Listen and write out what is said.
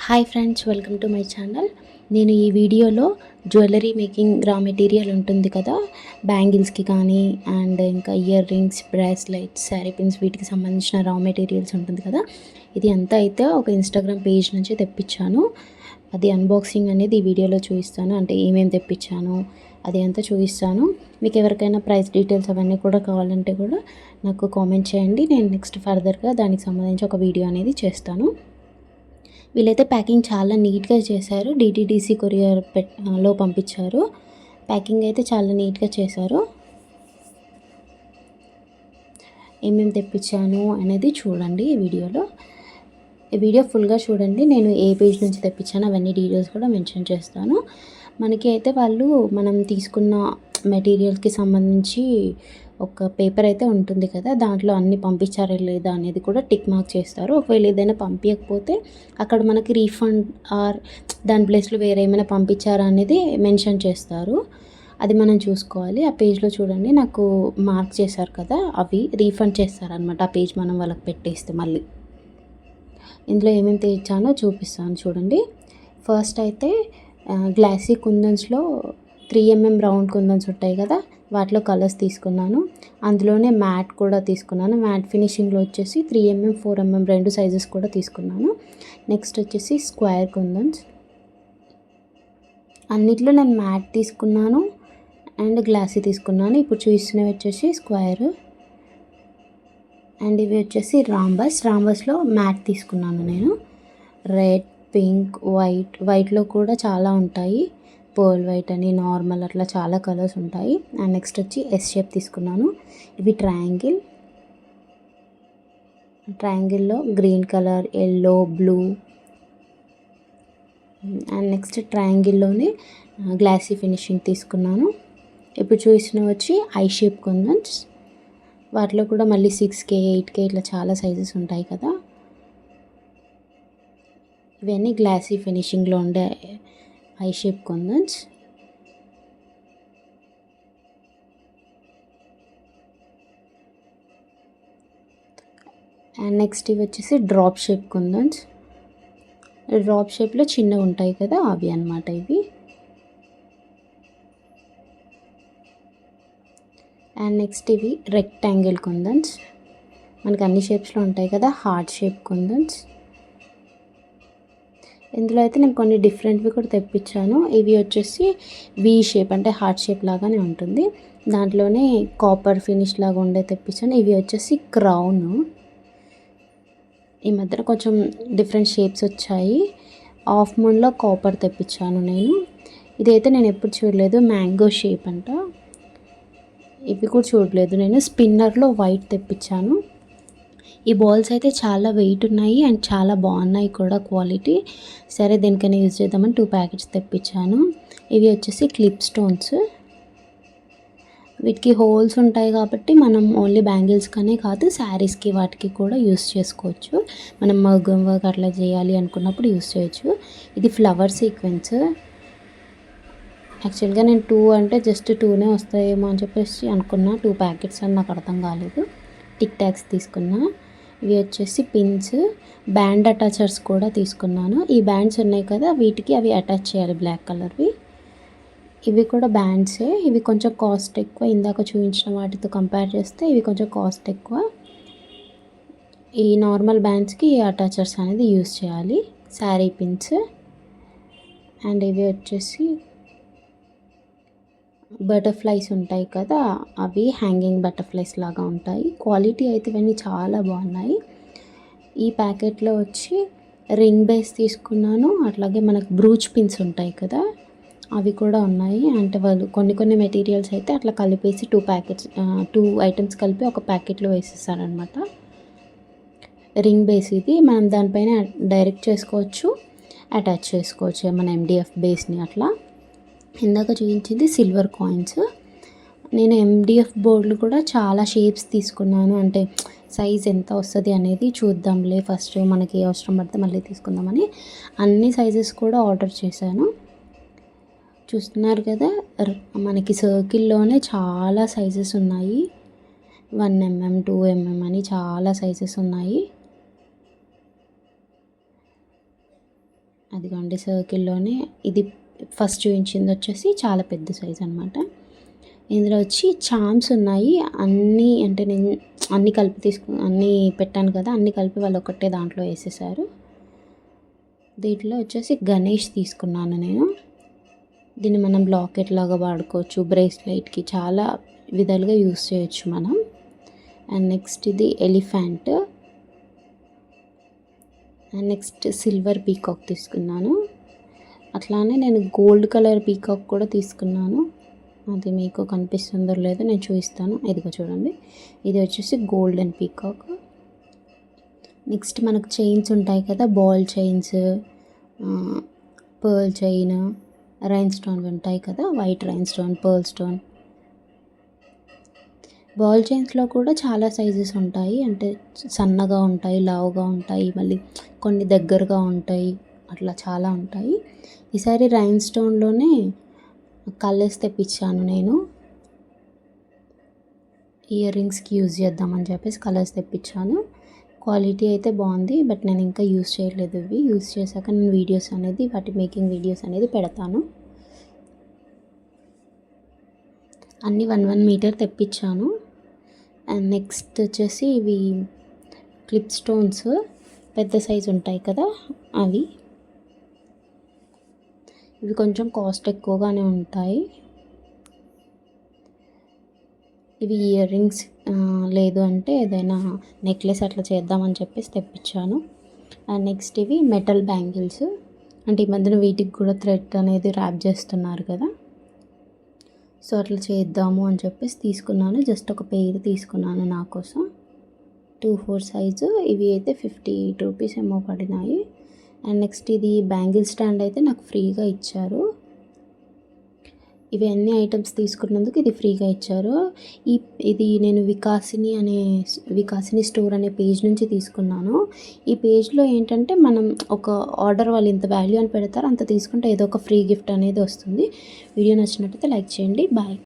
Hi friends, welcome to my channel. నేను ఈ వీడియోలో జ్యువెలరీ మేకింగ్ రా మెటీరియల్ ఉంటుంది కదా, బ్యాంగిల్స్కి కానీ అండ్ ఇంకా ear rings, bracelets, sari pins, వీటికి సంబంధించిన రా మెటీరియల్స్ ఉంటుంది కదా, ఇది అంతా అయితే ఒక ఇన్స్టాగ్రామ్ పేజ్ నుంచి తెప్పించాను. అది అన్బాక్సింగ్ అనేది ఈ వీడియోలో చూపిస్తాను. అంటే ఏమేమి తెప్పించాను అది అంతా చూపిస్తాను. మీకు ఎవరికైనా ప్రైస్ డీటెయిల్స్ అవన్నీ కూడా కావాలంటే కూడా నాకు కామెంట్ చేయండి. నేను నెక్స్ట్ ఫర్దర్గా దానికి సంబంధించి ఒక వీడియో అనేది చేస్తాను. వీళ్ళైతే ప్యాకింగ్ చాలా నీట్గా చేశారు. డిటీడీసీ కొరియర్ లో పంపించారు. ప్యాకింగ్ అయితే చాలా నీట్గా చేశారు. ఏమేమి తెప్పించాను అనేది చూడండి ఈ వీడియోలో. ఈ వీడియో ఫుల్గా చూడండి. నేను ఏ పేజ్ నుంచి తెప్పించాను అవన్నీ డీటెయిల్స్ కూడా మెన్షన్ చేస్తాను. మనకి అయితే వాళ్ళు మనం తీసుకున్న మెటీరియల్స్కి సంబంధించి ఒక పేపర్ అయితే ఉంటుంది కదా, దాంట్లో అన్నీ పంపించారా లేదా అనేది కూడా టిక్ మార్క్ చేస్తారు. ఒకవేళ ఏదైనా పంపించకపోతే అక్కడ మనకి రీఫండ్ ఆర్ దాని ప్లేస్లో వేరే ఏమైనా పంపించారా అనేది మెన్షన్ చేస్తారు. అది మనం చూసుకోవాలి. ఆ పేజ్లో చూడండి, నాకు మార్క్ చేశారు కదా, అవి రీఫండ్ చేస్తారనమాట. ఆ పేజ్ మనం వాళ్ళకి పెట్టేస్తే మళ్ళీ ఇందులో ఏమేమి తెచ్చానో చూపిస్తాను చూడండి. ఫస్ట్ అయితే గ్లాసీ కుందన్స్లో 3mm రౌండ్ కుందన్స్ ఉంటాయి కదా, వాటిలో కలర్స్ తీసుకున్నాను. అందులోనే మ్యాట్ కూడా తీసుకున్నాను. మ్యాట్ ఫినిషింగ్లో వచ్చేసి 3mm 4mm రెండు సైజెస్ కూడా తీసుకున్నాను. నెక్స్ట్ వచ్చేసి స్క్వేర్ కుందన్స్. అన్నిట్లో నేను మ్యాట్ తీసుకున్నాను అండ్ గ్లాసీ తీసుకున్నాను. ఇప్పుడు చూస్తున్నవి వచ్చేసి స్క్వేర్ అండ్ ఇవి వచ్చేసి రాంబస్లో మ్యాట్ తీసుకున్నాను నేను. రెడ్, పింక్, వైట్లో కూడా చాలా ఉంటాయి. పర్ల్ వైట్ అని, నార్మల్, అట్లా చాలా కలర్స్ ఉంటాయి. అండ్ నెక్స్ట్ వచ్చి ఎస్ షేప్ తీసుకున్నాను. ఇవి ట్రయాంగిల్లో green colour, yellow, blue. And next ట్రయాంగిల్లోనే గ్లాసీ ఫినిషింగ్ తీసుకున్నాను. ఇప్పుడు చూసిన వచ్చి ఐ షేప్ కుందన్స్. వాటిలో కూడా మళ్ళీ 6K 8K ఇట్లా చాలా సైజెస్ ఉంటాయి కదా. ఇవన్నీ గ్లాసీ ఫినిషింగ్లో ఉండే I shape kundans. And next ఇవి వచ్చేసి డ్రాప్ షేప్ కుందన్స్. డ్రాప్ షేప్లో చిన్నవి ఉంటాయి కదా, అవి అన్నమాట ఇవి. అండ్ నెక్స్ట్ ఇవి రెక్టాంగిల్ కుందన్స్. మనకి అన్ని షేప్స్లో ఉంటాయి కదా, హార్ట్ షేప్ కుందన్స్. ఇందులో అయితే నేను కొన్ని డిఫరెంట్వి కూడా తెప్పించాను. ఇవి వచ్చేసి వి షేప్, అంటే హార్ట్ షేప్ లాగానే ఉంటుంది. దాంట్లోనే కాపర్ ఫినిష్ లాగా ఉండే తెప్పించాను. ఇవి వచ్చేసి క్రౌన్. ఈ మధ్యన కొంచెం డిఫరెంట్ షేప్స్ వచ్చాయి. హాఫ్ మూన్లో కాపర్ తెప్పించాను నేను. ఇదైతే నేను ఎప్పుడు చూడలేదు, మ్యాంగో షేప్ అంట. ఇవి కూడా చూడలేదు నేను. స్పిన్నర్లో వైట్ తెప్పించాను. ఈ బాల్స్ అయితే చాలా వెయిట్ ఉన్నాయి అండ్ చాలా బాగున్నాయి కూడా క్వాలిటీ. సరే దేనికైనా యూజ్ చేద్దామని 2 ప్యాకెట్స్ తెప్పించాను. ఇవి వచ్చేసి క్లిప్ స్టోన్స్. వీటికి హోల్స్ ఉంటాయి కాబట్టి మనం ఓన్లీ బ్యాంగిల్స్ కానీ కాదు, శారీస్కి వాటికి కూడా యూస్ చేసుకోవచ్చు. మనం మగ్గం వర్క్ అట్లా చేయాలి అనుకున్నప్పుడు యూస్ చేయొచ్చు. ఇది ఫ్లవర్ సీక్వెన్స్. యాక్చువల్గా నేను 2 అంటే జస్ట్ 2నే వస్తాయేమో అని చెప్పేసి అనుకున్నా. 2 ప్యాకెట్స్ అని నాకు అర్థం కాలేదు. టిక్ టాక్స్ తీసుకున్నా. ఇవి వచ్చేసి పిన్స్. బ్యాండ్ అటాచర్స్ కూడా తీసుకున్నాను. ఈ బ్యాండ్స్ ఉన్నాయి కదా, వీటికి అవి అటాచ్ చేయాలి, బ్లాక్ కలర్వి. ఇవి కూడా బ్యాండ్సే. ఇవి కొంచెం కాస్ట్ ఎక్కువ. ఇందాక చూపించిన వాటితో కంపేర్ చేస్తే ఇవి కొంచెం కాస్ట్ ఎక్కువ. ఈ నార్మల్ బ్యాండ్స్కి ఈ అటాచర్స్ అనేది యూస్ చేయాలి. శారీ పిన్స్. అండ్ ఇవి వచ్చేసి బటర్ఫ్లైస్ ఉంటాయి కదా, అవి హ్యాంగింగ్ బటర్ఫ్లైస్ లాగా ఉంటాయి. క్వాలిటీ అయితే ఇవన్నీ చాలా బాగున్నాయి. ఈ ప్యాకెట్లో వచ్చి రింగ్ బేస్ తీసుకున్నాను. అట్లాగే మనకు బ్రూచ్ పిన్స్ ఉంటాయి కదా, అవి కూడా ఉన్నాయి. అంటే వాళ్ళు కొన్ని మెటీరియల్స్ అయితే అట్లా కలిపేసి 2 ఐటమ్స్ కలిపి ఒక ప్యాకెట్లో వేసేస్తారనమాట. రింగ్ బేస్ ఇది. మనం దానిపైన డైరెక్ట్ చేసుకోవచ్చు, అటాచ్ చేసుకోవచ్చు మన MDF బేస్ని. అట్లా ఇందాక చూపించింది సిల్వర్ కాయిన్స్. నేను MDF బోర్డులు కూడా చాలా షేప్స్ తీసుకున్నాను. అంటే సైజ్ ఎంత వస్తుంది అనేది చూద్దాంలే, ఫస్ట్ మనకి అవసరం పడితే మళ్ళీ తీసుకుందామని అన్ని సైజెస్ కూడా ఆర్డర్ చేశాను. చూస్తున్నారు కదా, మనకి సర్కిల్లోనే చాలా సైజెస్ ఉన్నాయి. 1mm 2mm అని చాలా సైజెస్ ఉన్నాయి. అదిగోండి సర్కిల్లోనే ఇది ఫస్ట్ చూపించింది వచ్చేసి చాలా పెద్ద సైజ్ అనమాట. ఇందులో వచ్చి చామ్స్ ఉన్నాయి. అన్నీ అంటే నేను అన్నీ కలిపి అన్నీ పెట్టాను కదా, అన్నీ కలిపి వాళ్ళు ఒకటే దాంట్లో వేసేసారు. దీంట్లో వచ్చేసి గణేష్ తీసుకున్నాను నేను. దీన్ని మనం లాకెట్ లాగా వాడుకోవచ్చు, బ్రేస్లెట్కి చాలా విధాలుగా యూస్ చేయొచ్చు మనం. అండ్ నెక్స్ట్ ఇది elephant. And next silver peacock తీసుకున్నాను. అట్లానే నేను గోల్డ్ కలర్ పీకాక్ కూడా తీసుకున్నాను. అది మీకు కనిపిస్తుందో లేదో నేను చూపిస్తాను. ఇదిగో చూడండి, ఇది వచ్చేసి గోల్డెన్ పీకాక్. నెక్స్ట్ మనకు చైన్స్ ఉంటాయి కదా, ball chains, pearl chain, rhinestone ఉంటాయి కదా, white rhinestone, pearl stone. Ball చైన్స్లో కూడా చాలా సైజెస్ ఉంటాయి. అంటే సన్నగా ఉంటాయి, లావుగా ఉంటాయి, మళ్ళీ కొన్ని దగ్గరగా ఉంటాయి, అట్లా చాలా ఉంటాయి. ఈసారి రైన్ స్టోన్లోనే కలర్స్ తెప్పించాను నేను. ఇయర్ రింగ్స్కి యూజ్ చేద్దామని చెప్పేసి కలర్స్ తెప్పించాను. క్వాలిటీ అయితే బాగుంది, బట్ నేను ఇంకా యూజ్ చేయలేదు. ఇవి యూజ్ చేశాక నేను వీడియోస్ అనేది, వాటి మేకింగ్ వీడియోస్ అనేది పెడతాను. అన్నీ 1 మీటర్ తెప్పించాను. అండ్ నెక్స్ట్ వచ్చేసి ఇవి క్లిప్ స్టోన్స్, పెద్ద సైజు ఉంటాయి కదా అవి. ఇవి కొంచెం కాస్ట్ ఎక్కువగానే ఉంటాయి. ఇవి ఇయర్ రింగ్స్ లేదు అంటే ఏదైనా నెక్లెస్ అట్లా చేద్దామని చెప్పేసి తెప్పించాను. అండ్ నెక్స్ట్ ఇవి మెటల్ బ్యాంగిల్స్. అంటే ఈ మధ్యన వీటికి కూడా థ్రెడ్ అనేది ర్యాప్ చేస్తున్నారు కదా, సో అట్లా చేద్దాము అని చెప్పేసి తీసుకున్నాను. జస్ట్ ఒక పెయిర్ తీసుకున్నాను నా కోసం, 2/4 సైజు. ఇవి అయితే 58 రూపీస్ ఏమో పడినాయి. అండ్ నెక్స్ట్ ఇది బ్యాంగిల్ స్టాండ్ అయితే నాకు ఫ్రీగా ఇచ్చారు. ఇవి అన్ని ఐటమ్స్ తీసుకున్నందుకు ఇది ఫ్రీగా ఇచ్చారు. ఇది నేను వికాసిని స్టోర్ అనే పేజ్ నుంచి తీసుకున్నాను. ఈ పేజ్లో ఏంటంటే మనం ఒక ఆర్డర్ వాళ్ళు ఇంత వాల్యూ అని పెడతారు, అంత తీసుకుంటే ఏదో ఒక ఫ్రీ గిఫ్ట్ అనేది వస్తుంది. వీడియో నచ్చినట్టయితే లైక్ చేయండి. బాయ్.